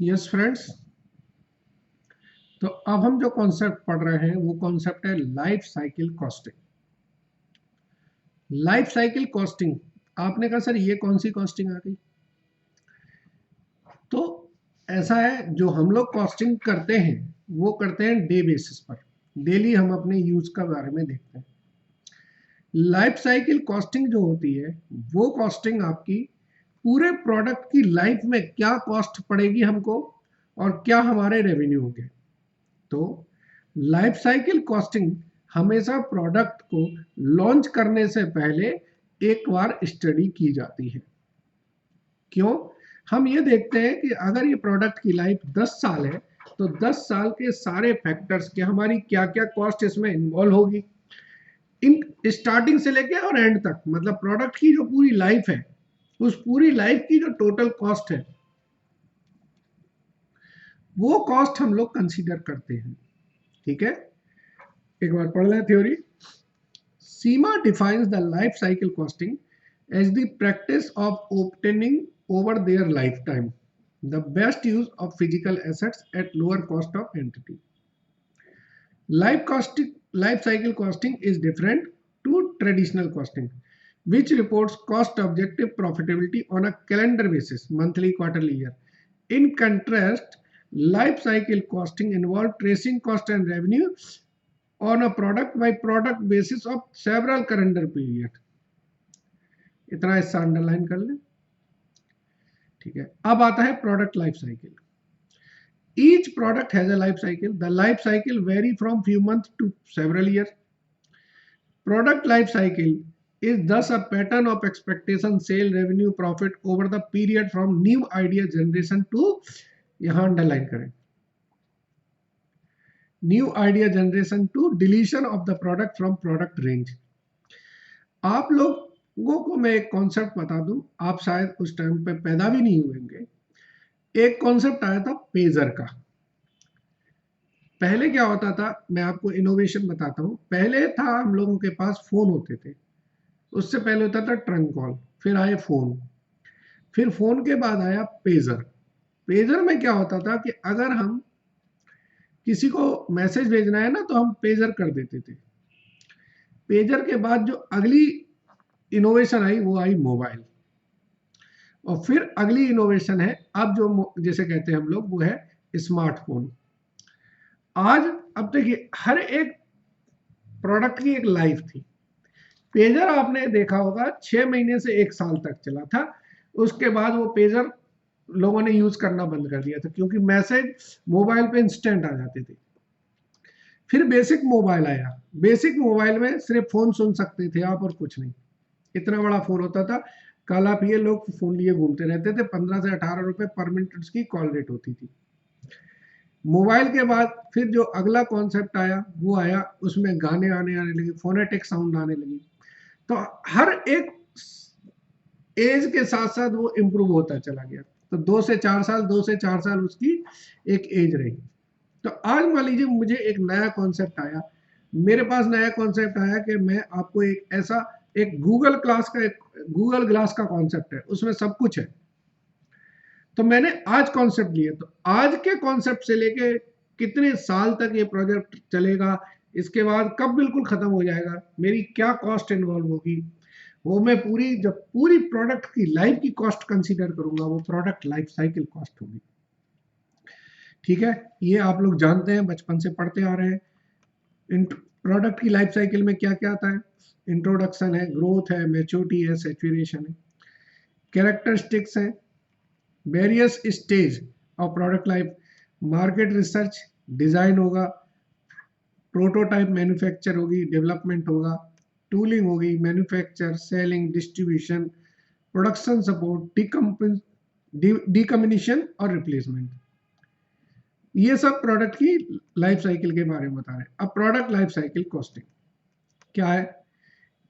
Yes friends, तो अब हम जो कॉन्सेप्ट पढ़ रहे हैं वो कॉन्सेप्ट है life cycle costing. Life cycle costing, आपने कहा सर ये कौन सी कॉस्टिंग आ गई? तो ऐसा है, जो हम लोग कॉस्टिंग करते हैं वो करते हैं डे बेसिस पर। डेली हम अपने यूज का बारे में देखते हैं। लाइफ साइकिल कॉस्टिंग जो होती है वो कॉस्टिंग आपकी पूरे प्रोडक्ट की लाइफ में क्या कॉस्ट पड़ेगी हमको और क्या हमारे रेवेन्यू होंगे। तो लाइफ साइकिल कॉस्टिंग हमेशा प्रोडक्ट को लॉन्च करने से पहले एक बार स्टडी की जाती है। क्यों? हम ये देखते हैं कि अगर ये प्रोडक्ट की लाइफ 10 साल है तो 10 साल के सारे फैक्टर्स के हमारी क्या क्या कॉस्ट इसमें इन्वॉल्व होगी, इन स्टार्टिंग से लेके और एंड तक, मतलब प्रोडक्ट की जो पूरी लाइफ है उस पूरी लाइफ की जो टोटल कॉस्ट है वो कॉस्ट हम लोग कंसीडर करते हैं। ठीक है, एक बार पढ़ लें theory. SEMA defines the life cycle costing as the practice of obtaining over their lifetime the best use of physical assets at lower cost of entity. Life cycle costing is different to traditional costing, which reports cost objective profitability on a calendar basis, monthly, quarterly, year. In contrast, life cycle costing involves tracing cost and revenue on a product by product basis of several calendar period. इतना हिस्सा underline कर लें। ठीक है, अब आता है product life cycle. Each product has a life cycle. The life cycle vary from few month to several year. Product life cycle is thus a pattern of expectation, sale, revenue, profit over the period from new idea generation to, यहां underline करें, new idea generation to deletion of the product from product range. आप लोगों को मैं एक concept बता दूं, आप शायद उस टाइम पे पैदा भी नहीं हुए होंगे। एक कॉन्सेप्ट आया था पेजर का। पहले क्या होता था, मैं आपको इनोवेशन बताता हूं। पहले था हम लोगों के पास फोन होते थे, उससे पहले होता था ट्रंक कॉल, फिर आए फोन, फिर फोन के बाद आया पेजर। पेजर में क्या होता था कि अगर हम किसी को मैसेज भेजना है ना तो हम पेजर कर देते थे। पेजर के बाद जो अगली इनोवेशन आई वो आई मोबाइल, और फिर अगली इनोवेशन है अब जो जैसे कहते हैं हम लोग वो है स्मार्टफोन। आज अब देखिए, हर एक प्रोडक्ट की एक लाइफ थी। पेजर आपने देखा होगा 6 महीने से 1 साल तक चला था, उसके बाद वो पेजर लोगों ने यूज करना बंद कर दिया था क्योंकि मैसेज मोबाइल पे इंस्टेंट आ जाते थे। फिर बेसिक मोबाइल आया। बेसिक मोबाइल में सिर्फ फोन सुन सकते थे आप और कुछ नहीं। इतना बड़ा फोन होता था, काला पिए लोग फोन लिए घूमते रहते थे। 15 से 18 रुपए पर मिनट उसकी कॉल रेट होती थी। मोबाइल के बाद फिर जो अगला कॉन्सेप्ट आया वो आया, उसमें गाने आने लगे, फोनेटिक साउंड आने लगी। तो हर एक एज के साथ साथ वो इम्प्रूव होता चला गया। तो 2 से 4 साल, 2 से 4 साल उसकी एक एज रही। तो आज मान लीजिए मुझे एक नया कॉन्सेप्ट आया, मेरे पास नया कॉन्सेप्ट आया कि मैं आपको एक ऐसा एक गूगल ग्लास का कॉन्सेप्ट है, उसमें सब कुछ है। तो मैंने आज कॉन्सेप्ट लिया, तो आज के कॉन्सेप्ट से लेके कितने साल तक ये प्रोजेक्ट चलेगा, इसके बाद कब बिल्कुल खत्म हो जाएगा, मेरी क्या कॉस्ट इन्वॉल्व होगी, वो मैं जब पूरी प्रोडक्ट की लाइफ की कॉस्ट कंसीडर करूंगा, वो प्रोडक्ट लाइफ साइकिल कॉस्ट होगी। ठीक है, ये आप लोग जानते हैं, बचपन से पढ़ते आ रहे हैं। प्रोडक्ट की लाइफ साइकिल में क्या क्या आता है? इंट्रोडक्शन है, ग्रोथ है, मैच्योरिटी है, सैचुरेशन है, कैरेक्टरिस्टिक्स है, various stage of product life, market research, design होगा, प्रोटोटाइप मैन्युफैक्चर होगी, डेवलपमेंट होगा, टूलिंग होगी, manufacture, selling, distribution, production support, decommission और रिप्लेसमेंट। ये सब प्रोडक्ट की लाइफ साइकिल के बारे में बता रहे हैं। अब प्रोडक्ट लाइफ साइकिल कॉस्टिंग क्या है?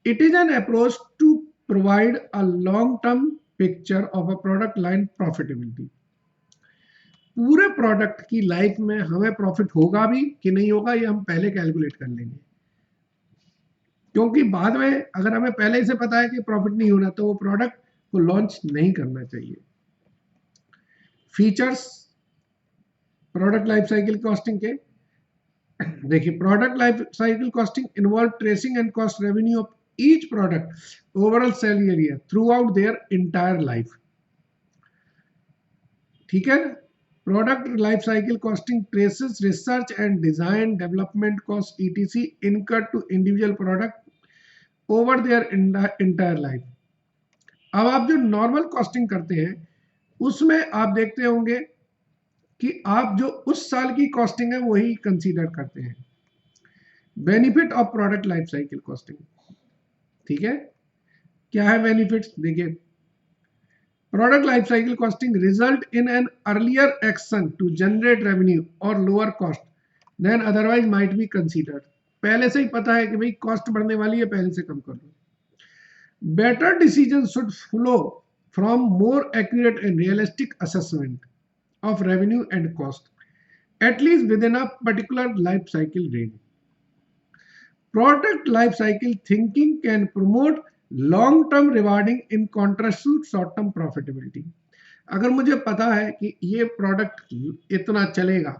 It is an approach to provide a long term picture of a product line profitability. पूरे प्रोडक्ट की लाइफ में हमें प्रॉफिट होगा भी कि नहीं होगा, ये हम पहले कैलकुलेट कर लेंगे, क्योंकि बाद में अगर हमें पहले से पता है कि प्रॉफिट नहीं होना तो वो प्रोडक्ट को लॉन्च नहीं करना चाहिए। Features product life cycle costing के देखिए, product life cycle costing involve tracing and cost revenue of each product overall sale area throughout their entire life. ठीक है, product life cycle costing traces research and design development cost ETC incurred to individual product over their entire life. अब आप जो normal costing करते हैं उसमें आप देखते होंगे कि आप जो उस साल की कॉस्टिंग है वही कंसीडर करते हैं। Benefit of product life cycle costing, ठीक है, क्या है बेनिफिट्स देखिए। Product life cycle costing result in an earlier action to generate revenue और lower cost than otherwise might be considered. पहले से ही पता है कि भाई कॉस्ट बढ़ने वाली है, पहले से कम कर लो। Better decision should flow from more accurate and realistic assessment of revenue and cost, at least within a particular life cycle range. Product life cycle thinking can promote long-term rewarding in contrast to short-term profitability. अगर मुझे पता है कि ये product इतना चलेगा,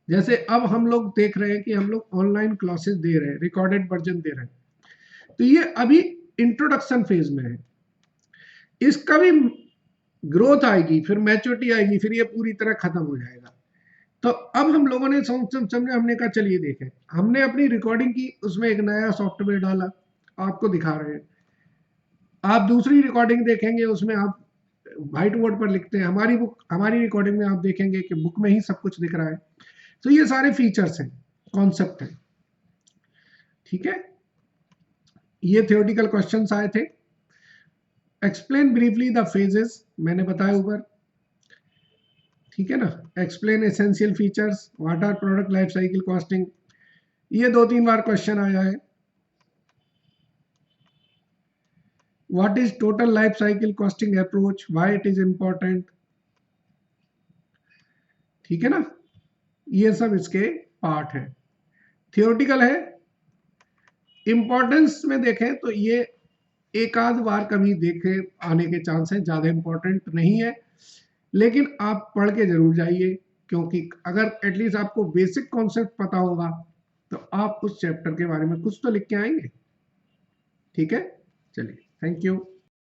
जैसे अब हम लोग देख रहे हैं कि हम लोग ऑनलाइन क्लासेस दे रहे हैं, रिकॉर्डेड वर्जन दे रहे हैं, तो ये अभी इंट्रोडक्शन फेज में है, इसका भी ग्रोथ आएगी, फिर मैच्योरिटी आएगी, फिर ये पूरी तरह खत्म हो जाएगा। तो अब हम लोगों ने समझे, हमने कहा चलिए देखें, हमने अपनी रिकॉर्डिंग की, उसमें एक नया सॉफ्टवेयर डाला, आपको दिखा रहे हैं। आप दूसरी रिकॉर्डिंग देखेंगे, उसमें आप व्हाइट बोर्ड पर लिखते हैं। हमारी रिकॉर्डिंग में आप देखेंगे कि बुक में ही सब कुछ दिख रहा है। तो ये सारे फीचर्स हैं, कॉन्सेप्ट है, ठीक है। ये थ्योरेटिकल क्वेश्चंस आए थे। एक्सप्लेन ब्रीफली द फेजेस, मैंने बताया ऊपर, ठीक है ना। Explain essential features, what are product life cycle costing, ये 2-3 बार क्वेश्चन आया है। What is total life cycle costing approach, why it is important, ठीक है ना। ये सब इसके पार्ट है, थियोरेटिकल है। इंपॉर्टेंस में देखें तो ये एक आध बार कभी देखे आने के चांस है, ज्यादा इंपॉर्टेंट नहीं है, लेकिन आप पढ़ के जरूर जाइए, क्योंकि अगर एटलीस्ट आपको बेसिक कॉन्सेप्ट पता होगा तो आप उस चैप्टर के बारे में कुछ तो लिख के आएंगे, ठीक है। चलिए, थैंक यू।